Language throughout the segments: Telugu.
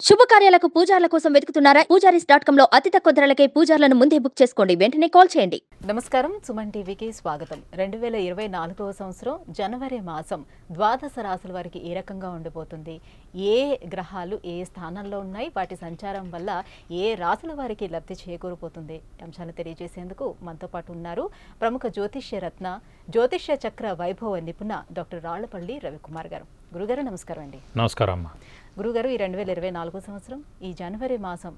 శుభకార్యాలకు పూజార్ల కోసం వెతుకుతున్నారా? పూజారీస్.com లో అతి తక్కువ ధరలకే పూజార్లను ముందే బుక్ చేసుకోండి. వెంటనే కాల్ చేయండి. నమస్కారం, సుమన్ టీవీకి స్వాగతం. 2024వ సంవత్సరం జనవరి మాసం ద్వాదశ రాశుల వారికి ఏ రకంగా ఉండిపోతుంది, ఏ గ్రహాలు ఏ స్థానంలో ఉన్నాయి, వాటి సంచారం వల్ల ఏ రాశుల వారికి లబ్ధి చేకూరిపోతుంది అంశాలు తెలియజేసేందుకు మనతో పాటు ఉన్నారు ప్రముఖ జ్యోతిష్య రత్న జ్యోతిష్య చక్ర వైభవ నిపుణ డాక్టర్ రాళ్లపల్లి రవికుమార్ గారు. గురుగారు నమస్కారం అండి. నమస్కారం అమ్మా. గురుగారు, ఈ 2024 సంవత్సరం ఈ జనవరి మాసం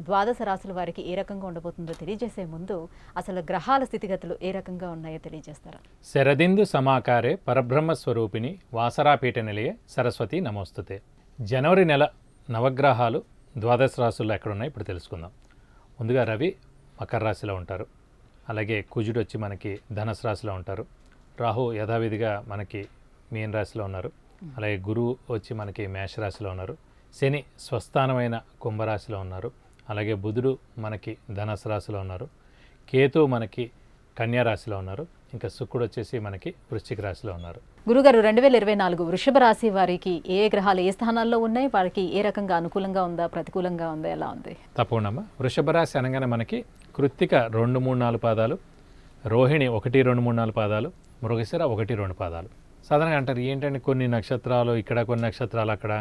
ద్వాదశ రాశుల వారికి ఏ రకంగా ఉండబోతుందో తెలియజేసే ముందు అసలు గ్రహాల స్థితిగతులు ఏ రకంగా ఉన్నాయో తెలియజేస్తారా? శరదిందు సమాకారే పరబ్రహ్మస్వరూపిణి వాసరాపీఠ నిలయే సరస్వతి నమోస్తుతే. జనవరి నెల నవగ్రహాలు ద్వాదశ రాశుల్లో ఎక్కడున్నాయి ఇప్పుడు తెలుసుకుందాం. ముందుగా రవి మకర రాశిలో ఉంటారు. అలాగే కుజుడు వచ్చి మనకి ధనుసు రాశిలో ఉంటారు. రాహు యథావిధిగా మనకి మీన రాశిలో ఉన్నారు. అలాగే గురువు వచ్చి మనకి మేషరాశిలో ఉన్నారు. శని స్వస్థానమైన కుంభరాశిలో ఉన్నారు. అలాగే బుధుడు మనకి ధనుసు రాశిలో ఉన్నారు. కేతు మనకి కన్యా రాశిలో ఉన్నారు. ఇంకా శుక్రుడు వచ్చేసి మనకి వృశ్చిక రాశిలో ఉన్నారు. గురుగారు, 2024 వృషభ రాశి వారికి ఏ గ్రహాలు ఏ స్థానాల్లో ఉన్నాయి, వారికి ఏ రకంగా అనుకూలంగా ఉందా ప్రతికూలంగా ఉందా, ఎలా ఉంది? తప్పకుండా. వృషభ రాశి అనగానే మనకి కృత్తిక 2, 3, 4 పాదాలు, రోహిణి 1, 2, 3, 4 పాదాలు, మృగశిర 1, 2 పాదాలు. సాధారణంగా అంటారు ఏంటంటే కొన్ని నక్షత్రాలు ఇక్కడ, కొన్ని నక్షత్రాలు అక్కడ,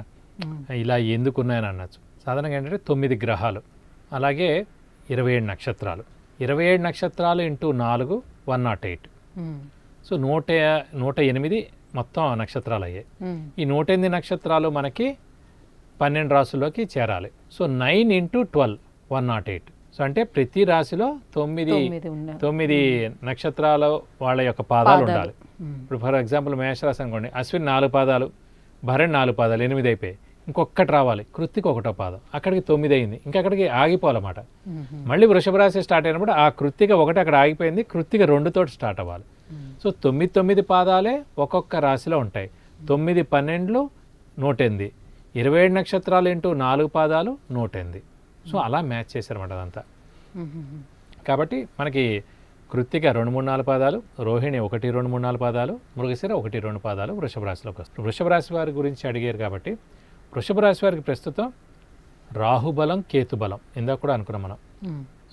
ఇలా ఎందుకున్నాయని అనొచ్చు. సాధారణంగా ఏంటంటే 9 గ్రహాలు, అలాగే 27 నక్షత్రాలు. 27 నక్షత్రాలు ఇంటూ 4 108. సో 108 మొత్తం నక్షత్రాలు అయ్యాయి. ఈ 108 నక్షత్రాలు మనకి 12 రాశుల్లోకి చేరాలి. సో 9 × 12 108. సో అంటే ప్రతి రాశిలో 9 నక్షత్రాల వాళ్ళ యొక్క పాదాలు ఉండాలి. ఇప్పుడు ఫర్ ఎగ్జాంపుల్ మేషరాశి అనుకోండి, అశ్విన్ 4 పాదాలు, భరణి 4 పాదాలు, 8 అయిపోయాయి. ఇంకొకటి రావాలి, కృత్తిక 1వ పాదం, అక్కడికి 9 అయింది. ఇంకా అక్కడికి ఆగిపోవాలన్నమాట. మళ్ళీ వృషభ రాశి స్టార్ట్ అయినప్పుడు ఆ కృత్తిక 1 అక్కడ ఆగిపోయింది, కృత్తిక 2 తోటి స్టార్ట్ అవ్వాలి. సో 9 పాదాలే ఒక్కొక్క రాశిలో ఉంటాయి. 9 12 108, 27 నక్షత్రాలు ఇంటూ 4 పాదాలు 108. సో అలా మ్యాచ్ చేశారన్నమాట అదంతా. కాబట్టి మనకి కృత్తిక 2, 3, 4 పాదాలు, రోహిణి 1, 2, 3, 4 పాదాలు, మృగశిర 1, 2 పాదాలు వృషభ రాశిలోకి వస్తుంది. వృషభ రాశి వారి గురించి అడిగారు కాబట్టి వృషభ రాశి వారికి ప్రస్తుతం రాహుబలం కేతుబలం ఇందాక కూడా అనుకున్నాం మనం.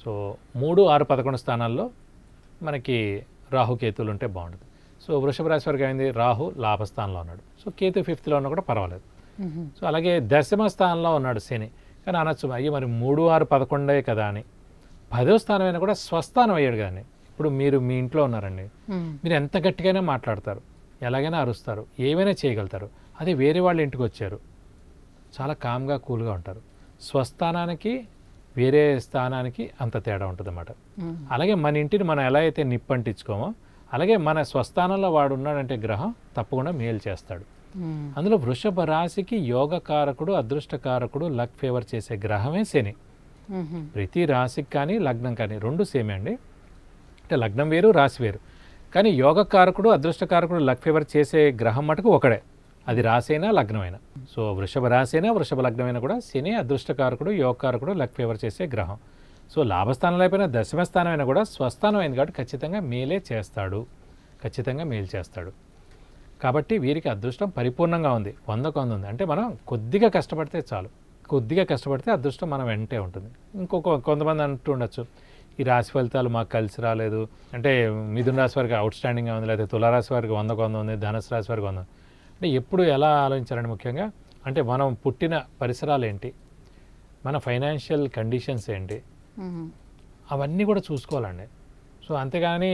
సో 3, 6, 11 స్థానాల్లో మనకి రాహుకేతులు ఉంటే బాగుంటుంది. సో వృషభ రాశి వారికి అయింది, రాహు లాభస్థానంలో ఉన్నాడు. సో కేతు 5th ఉన్నా కూడా పర్వాలేదు. సో అలాగే దశమ స్థానంలో ఉన్నాడు శని. కానీ అనొచ్చు, అయ్యో మరి 3, 6, 11 కదా అని. 10వ స్థానం అయినా కూడా స్వస్థానం అయ్యాడు కానీ. ఇప్పుడు మీరు మీ ఇంట్లో ఉన్నారండి, మీరు ఎంత గట్టిగానే మాట్లాడతారు, ఎలాగైనా అరుస్తారు, ఏమైనా చేయగలుగుతారు. అదే వేరే వాళ్ళ ఇంటికి వచ్చారు, చాలా కామ్గా కూల్గా ఉంటారు. స్వస్థానానికి వేరే స్థానానికి అంత తేడా ఉంటుంది అన్నమాట. అలాగే మన ఇంటిని మనం ఎలా అయితే నిప్పంటించుకోమో, అలాగే మన స్వస్థానంలో వాడు ఉన్నాడంటే గ్రహం తప్పకుండా మేలు చేస్తాడు. అందులో వృషభ రాశికి యోగకారకుడు, అదృష్టకారకుడు, లక్ ఫేవర్ చేసే గ్రహమే శని. ప్రతి రాశికి కానీ లగ్నం కానీ 2 సేమే అండి. అంటే లగ్నం వేరు, రాశి వేరు. కానీ యోగకారకుడు, అదృష్టకారకుడు, లక్ ఫేవర్ చేసే గ్రహం మటుకు ఒకడే, అది రాశి అయినా లగ్నమైనా. సో వృషభ రాశి అయినా వృషభ లగ్నమైనా కూడా శని అదృష్టకారకుడు, యోగకారకుడు, లక్ ఫేవర్ చేసే గ్రహం. సో లాభస్థానంలో అయిపోయినా దశమ స్థానం అయినా కూడా స్వస్థానం అయింది కాబట్టి ఖచ్చితంగా మేలే చేస్తాడు, ఖచ్చితంగా మేలు చేస్తాడు. కాబట్టి వీరికి అదృష్టం పరిపూర్ణంగా ఉంది, 100కు 100 ఉంది. అంటే మనం కొద్దిగా కష్టపడితే చాలు, కొద్దిగా కష్టపడితే అదృష్టం మనం వెంటే ఉంటుంది. కొంతమంది అంటూ ఉండొచ్చు, ఈ రాశి ఫలితాలు మాకు కలిసి రాలేదు అంటే, మిథున రాశి వారికి అవుట్స్టాండింగ్గా ఉంది, లేకపోతే తులారాశి వారికి 100కు 100 ఉంది, ధనుసు రాశి వారికి 100. అంటే ఎప్పుడు ఎలా ఆలోచించాలండి ముఖ్యంగా అంటే మనం పుట్టిన పరిసరాలు ఏంటి, మన ఫైనాన్షియల్ కండిషన్స్ ఏంటి, అవన్నీ కూడా చూసుకోవాలండి. సో అంతేగాని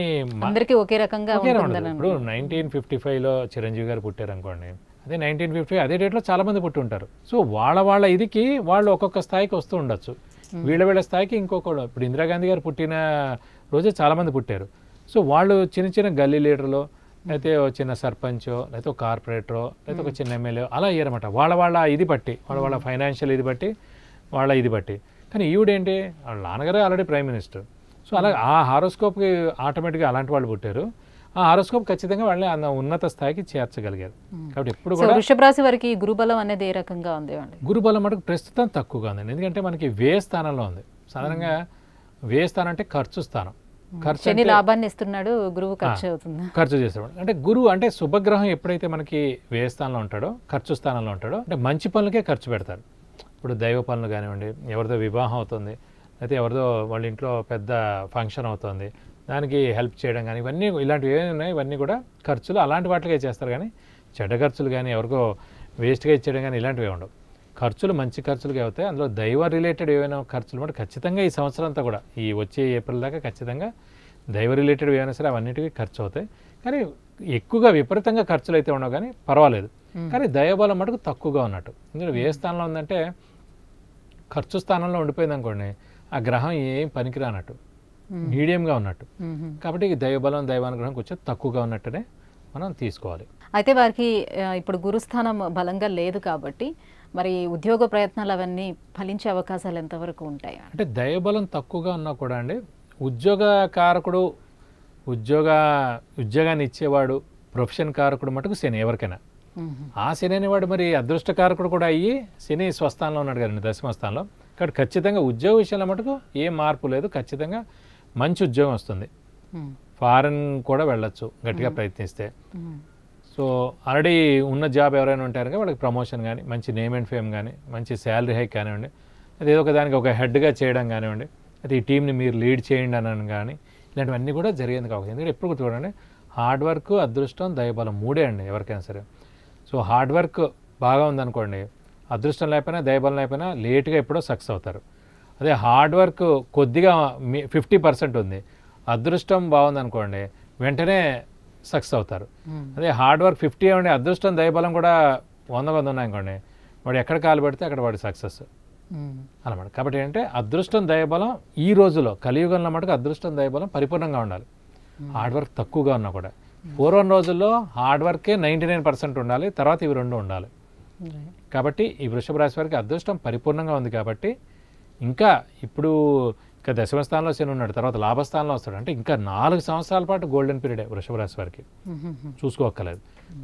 అందరికీ ఒకే రకంగా ఇప్పుడు 1955లో చిరంజీవి గారు పుట్టారు అనుకోండి, అదే 1950 అదే డేట్లో చాలా మంది పుట్టి ఉంటారు. సో వాళ్ళ ఇదికి వాళ్ళు ఒక్కొక్క స్థాయికి వస్తూ ఉండొచ్చు. వీళ్ళ స్థాయికి ఇంకొకడు, ఇప్పుడు ఇందిరాగాంధీ గారు పుట్టిన రోజే చాలా మంది పుట్టారు. సో వాళ్ళు చిన్న గల్లీ లీడర్లో, లేకపోతే చిన్న సర్పంచో, లేకపోతే ఒక కార్పొరేటరో, లేకపోతే ఒక చిన్న ఎమ్మెల్యే అలా అయ్యారన్నమాట. వాళ్ళ ఇది బట్టి, వాళ్ళ ఫైనాన్షియల్ ఇది బట్టి, వాళ్ళ ఇది బట్టి. కానీ ఈవిడేంటి, వాళ్ళ నాన్నగారే ఆల్రెడీ ప్రైమ్ మినిస్టర్. సో అలా ఆ హారోస్కోప్కి ఆటోమేటిక్గా అలాంటి వాళ్ళు పుట్టారు. ఆ హారోస్కోప్ ఖచ్చితంగా వాళ్ళని ఆ ఉన్నత స్థాయికి చేర్చగలిగారు. కాబట్టి ఎప్పుడు కూడా వృషభ రాశి వారికి గురుబలం అనేది ఏ రకంగా ఉంది? గురుబలం మటుకు ప్రస్తుతం తక్కువగా ఉందండి. ఎందుకంటే మనకి వ్యయ స్థానంలో ఉంది. సాధారణంగా వ్యయ స్థానం అంటే ఖర్చు స్థానం. శని లాభాన్ని ఇస్తున్నాడు, గురువు ఖర్చు అవుతుంది, ఖర్చు చేస్తాడు. అంటే గురువు అంటే శుభగ్రహం ఎప్పుడైతే మనకి వ్యయ స్థానంలో ఉంటాడో, ఖర్చు స్థానంలో ఉంటాడో, అంటే మంచి పనులకే ఖర్చు పెడతాడు. ఇప్పుడు దైవ పనులు కానివ్వండి, ఎవరిదో వివాహం అవుతుంది, అయితే ఎవరిదో వాళ్ళ ఇంట్లో పెద్ద ఫంక్షన్ అవుతుంది, దానికి హెల్ప్ చేయడం కానీ, ఇవన్నీ ఇలాంటివి ఏమైనా ఉన్నాయి, ఇవన్నీ కూడా ఖర్చులు అలాంటి వాటికే చేస్తారు. కానీ చెడ్డ ఖర్చులు కానీ, ఎవరికో వేస్ట్గా ఇచ్చేయడం కానీ ఇలాంటివి ఉండవు. ఖర్చులు మంచి ఖర్చులుగా అవుతాయి. అందులో దైవ రిలేటెడ్ ఏమైనా ఖర్చులు కూడా ఖచ్చితంగా ఈ సంవత్సరం అంతా కూడా ఈ వచ్చే ఏప్రిల్ దాకా ఖచ్చితంగా దైవ రిలేటెడ్ ఏమైనా సరే అవన్నిటికీ ఖర్చు అవుతాయి. కానీ ఎక్కువగా విపరీతంగా ఖర్చులు అయితే ఉండవు, కానీ పర్వాలేదు. కానీ దైవబలం మటుకు తక్కువగా ఉన్నట్టు. ఎందుకంటే ఏ స్థానంలో ఉందంటే ఖర్చు స్థానంలో ఉండిపోయింది అనుకోండి, ఆ గ్రహం ఏం పనికిరానట్టు, మీడియంగా ఉన్నట్టు. కాబట్టి ఈ దైవబలం దైవానుగ్రహం కొంచెం తక్కువగా ఉన్నట్టునే మనం తీసుకోవాలి. అయితే వారికి ఇప్పుడు గురుస్థానం బలంగా లేదు కాబట్టి మరి ఉద్యోగ ప్రయత్నాలు అవన్నీ ఫలించే అవకాశాలు ఎంతవరకు ఉంటాయి? అంటే దైవబలం తక్కువగా ఉన్నా కూడా అండి, ఉద్యోగకారకుడు, ఉద్యోగాన్ని ఇచ్చేవాడు, ప్రొఫెషన్ కారకుడు మటుకు శని ఎవరికైనా. ఆ శని అనేవాడు మరి అదృష్టకారకుడు కూడా అయ్యి శని స్వస్థానంలో ఉన్నాడు కదండి, దశమ స్థానంలో. కాబట్టి ఖచ్చితంగా ఉద్యోగ విషయంలో మటుకు ఏం మార్పు లేదు, ఖచ్చితంగా మంచి ఉద్యోగం వస్తుంది. ఫారెన్ కూడా వెళ్ళొచ్చు గట్టిగా ప్రయత్నిస్తే. సో ఆల్రెడీ ఉన్న జాబ్ ఎవరైనా ఉంటారు కదా, వాళ్ళకి ప్రమోషన్ కానీ, మంచి నేమ్ అండ్ ఫేమ్ కానీ, మంచి శాలరీ హైక్ కానివ్వండి, అది ఏదో ఒక దానికి ఒక హెడ్గా చేయడం కానివ్వండి, అయితే ఈ టీంని మీరు లీడ్ చేయండి అని కానీ, ఇలాంటివన్నీ కూడా జరిగేందుకు అవకాశం. ఎందుకంటే ఎప్పుడు చూడండి, హార్డ్ వర్క్, అదృష్టం, దైవబలం మూడే అండి ఎవరికైనా సరే. సో హార్డ్ వర్క్ బాగా ఉందనుకోండి, అదృష్టం లేకపోయినా దైవబలం లేకపోయినా లేట్గా ఎప్పుడో సక్సెస్ అవుతారు. అదే హార్డ్ వర్క్ కొద్దిగా 50% ఉంది, అదృష్టం బాగుందనుకోండి వెంటనే సక్సెస్ అవుతారు. అదే హార్డ్ వర్క్ 50 ఉండి అదృష్టం దైవబలం కూడా 100 ఉన్నాయనుకోండి, వాడు ఎక్కడ కాలు పెడితే అక్కడ వాడి సక్సెస్ అన్నమాట. కాబట్టి ఏంటంటే అదృష్టం దైవబలం ఈ రోజులో కలియుగంలో మటుకు అదృష్టం దైవబలం పరిపూర్ణంగా ఉండాలి, హార్డ్ వర్క్ తక్కువగా ఉన్నా కూడా. పూర్వం రోజుల్లో హార్డ్ వర్కే 99% ఉండాలి, తర్వాత ఇవి రెండు ఉండాలి. కాబట్టి ఈ వృషభ రాశి వారికి అదృష్టం పరిపూర్ణంగా ఉంది. కాబట్టి ఇంకా ఇప్పుడు ఇంకా దశమ స్థానంలో శని ఉన్నాడు, తర్వాత లాభస్థానంలో వస్తాడు. అంటే ఇంకా 4 సంవత్సరాల పాటు గోల్డెన్ పీరియడే వృషభ రాశి వారికి, చూసుకోక్కర్లేదు.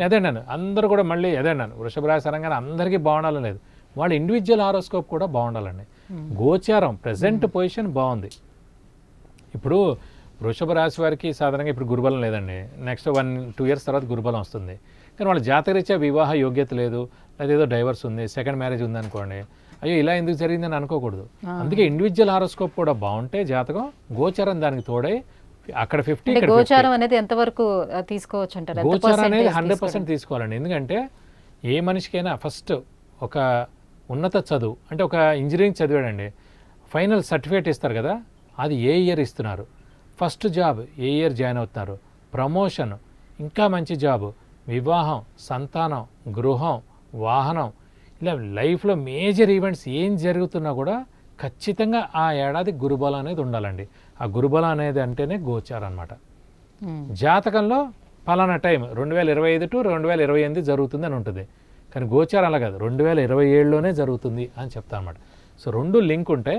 అదేంటాను అందరూ కూడా మళ్ళీ అదేంటాను వృషభ రాశి అనగానే అందరికీ బాగుండాలని లేదు, వాళ్ళ ఇండివిజువల్ హారోస్కోప్ కూడా బాగుండాలండి. గోచారం ప్రజెంట్ పొజిషన్ బాగుంది. ఇప్పుడు వృషభ రాశి వారికి సాధారణంగా ఇప్పుడు గురుబలం లేదండి, నెక్స్ట్ 1-2 ఇయర్స్ తర్వాత గురుబలం వస్తుంది. కానీ వాళ్ళ జాతకరీత్యా వివాహ యోగ్యత లేదు, లేదా ఏదో డైవర్స్ ఉంది, సెకండ్ మ్యారేజ్ ఉందనుకోండి, అయ్యో ఇలా ఎందుకు జరిగిందని అనుకోకూడదు. అందుకే ఇండివిజువల్ హారోస్కోప్ కూడా బాగుంటే జాతకం, గోచారం దానికి తోడై అక్కడ 50 గోచారం అనేది ఎంతవరకు తీసుకోవచ్చు అంటారు? గోచారం అనేది 100% తీసుకోవాలండి. ఎందుకంటే ఏ మనిషికైనా ఫస్ట్ ఒక ఉన్నత చదువు అంటే ఒక ఇంజనీరింగ్ చదివాడండి, ఫైనల్ సర్టిఫికేట్ ఇస్తారు కదా, అది ఏ ఇయర్ ఇస్తున్నారు, ఫస్ట్ జాబ్ ఏ ఇయర్ జాయిన్ అవుతున్నారు, ప్రమోషన్, ఇంకా మంచి జాబు, వివాహం, సంతానం, గృహం, వాహనం, ఇలా లైఫ్లో మేజర్ ఈవెంట్స్ ఏం జరుగుతున్నా కూడా ఖచ్చితంగా ఆ ఏడాది గురుబలం అనేది ఉండాలండి. ఆ గురుబలం అనేది అంటేనే గోచారం అనమాట. జాతకంలో పలానా టైం 2025 to 2028 జరుగుతుంది అని ఉంటుంది, కానీ గోచారం అలా కాదు, 2027లోనే జరుగుతుంది అని చెప్తా అనమాట. సో రెండు లింక్ ఉంటే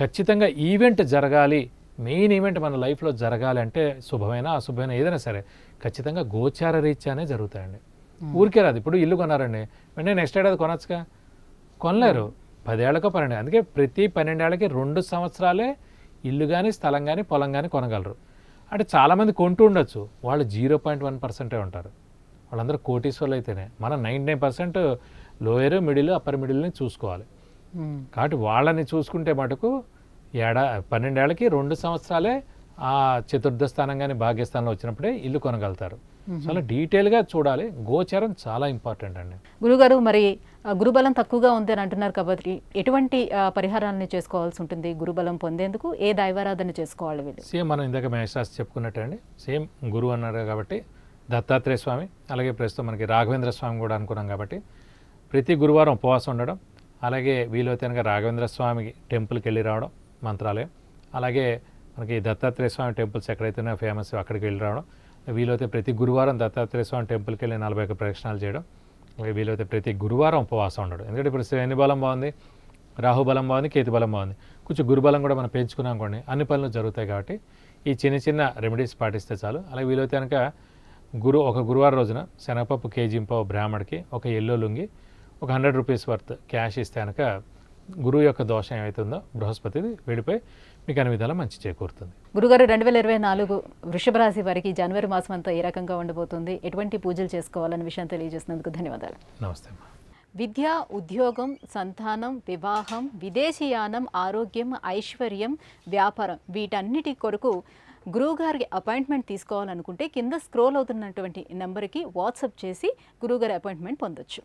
ఖచ్చితంగా ఈవెంట్ జరగాలి, మెయిన్ ఈవెంట్ మన లైఫ్లో జరగాలి అంటే శుభమైన అశుభమైన ఏదైనా సరే ఖచ్చితంగా గోచార రీత్యానే జరుగుతాయండి. ఊరికే రాదు. ఇప్పుడు ఇల్లు కొన్నారండి, వెంటనే నెక్స్ట్ ఏడాది కొనొచ్చుగా, కొనలేరు, 10 ఏళ్ళకో 12. అందుకే ప్రతి 12 ఏళ్ళకి 2 సంవత్సరాలే ఇల్లు కానీ స్థలం కానీ పొలం కానీ కొనగలరు. అంటే చాలామంది కొంటూ ఉండొచ్చు, వాళ్ళు 0.1% ఉంటారు, వాళ్ళందరూ కోటీశ్వర్లు అయితేనే. మనం 99% లోయర్ మిడిల్ అప్పర్ మిడిల్ని చూసుకోవాలి. కాబట్టి వాళ్ళని చూసుకుంటే మటుకు 12 ఏళ్ళకి 2 సంవత్సరాలే ఆ చతుర్థ స్థానం కానీ భాగ్యస్థానంలో వచ్చినప్పుడే ఇల్లు కొనగలుగుతారు. చాలా డీటెయిల్గా చూడాలి. గోచారం చాలా ఇంపార్టెంట్ అండి. గురుగారు, మరి గురుబలం తక్కువగా ఉంది అని అంటున్నారు కాబట్టి ఎటువంటి పరిహారాన్ని చేసుకోవాల్సి ఉంటుంది గురుబలం పొందేందుకు? ఏ దైవారాధన చేసుకోవాలి వీళ్ళు? సేమ్ మనం ఇందాక మేషరాశి చెప్పుకున్నట్టే అండి, సేమ్ గురువు అన్నారు కాబట్టి దత్తాత్రేయ స్వామి, అలాగే ప్రస్తుతం మనకి రాఘవేంద్ర స్వామి కూడా అనుకున్నాం కాబట్టి ప్రతి గురువారం ఉపవాసం ఉండడం, అలాగే వీలైతే కనుక రాఘవేంద్ర స్వామికి టెంపుల్కి వెళ్ళి రావడం మంత్రాలయం, అలాగే మనకి దత్తాత్రేయ స్వామి టెంపుల్స్ ఎక్కడైతే ఫేమస్ అక్కడికి వెళ్ళి రావడం, వీలైతే ప్రతి గురువారం దత్తాత్రేయ స్వామి టెంపుల్కి వెళ్ళి 41 ప్రదక్షిణాలు చేయడం, వీలైతే ప్రతి గురువారం ఉపవాసం ఉండడం. ఎందుకంటే ఇప్పుడు శని బలం బాగుంది, రాహుబలం బాగుంది, కేతు బలం బాగుంది, కొంచెం గురుబలం కూడా మనం పెంచుకున్నాం అనుకోండి, అన్ని పనులు జరుగుతాయి. కాబట్టి ఈ చిన్న చిన్న రెమెడీస్ పాటిస్తే చాలు. అలాగే వీలైతే కనుక ఒక గురువారం రోజున శనగపప్పు కేజీంపావు బ్రాహ్మడికి, ఒక ఎల్లో లుంగి, ఒక 100 రూపీస్ వర్త్ క్యాష్ ఇస్తే కనుక గురువు యొక్క దోషం ఏమవుతుందో బృహస్పతిది విడిపోయి మీకు అన్ని విధాలా మంచి చేకూరుతుంది. గురుగారు, 2024 వృషభ రాశి వారికి జనవరి మాసం అంతా ఏ రకంగా ఉండబోతుంది, ఎటువంటి పూజలు చేసుకోవాలనే విషయం తెలియజేసినందుకు ధన్యవాదాలు. నమస్తే. విద్య, ఉద్యోగం, సంతానం, వివాహం, విదేశీయానం, ఆరోగ్యం, ఐశ్వర్యం, వ్యాపారం వీటన్నిటి కొరకు గురువుగారికి అపాయింట్మెంట్ తీసుకోవాలనుకుంటే కింద స్క్రోల్ అవుతున్నటువంటి నెంబర్కి వాట్సాప్ చేసి గురువుగారి అపాయింట్మెంట్ పొందొచ్చు.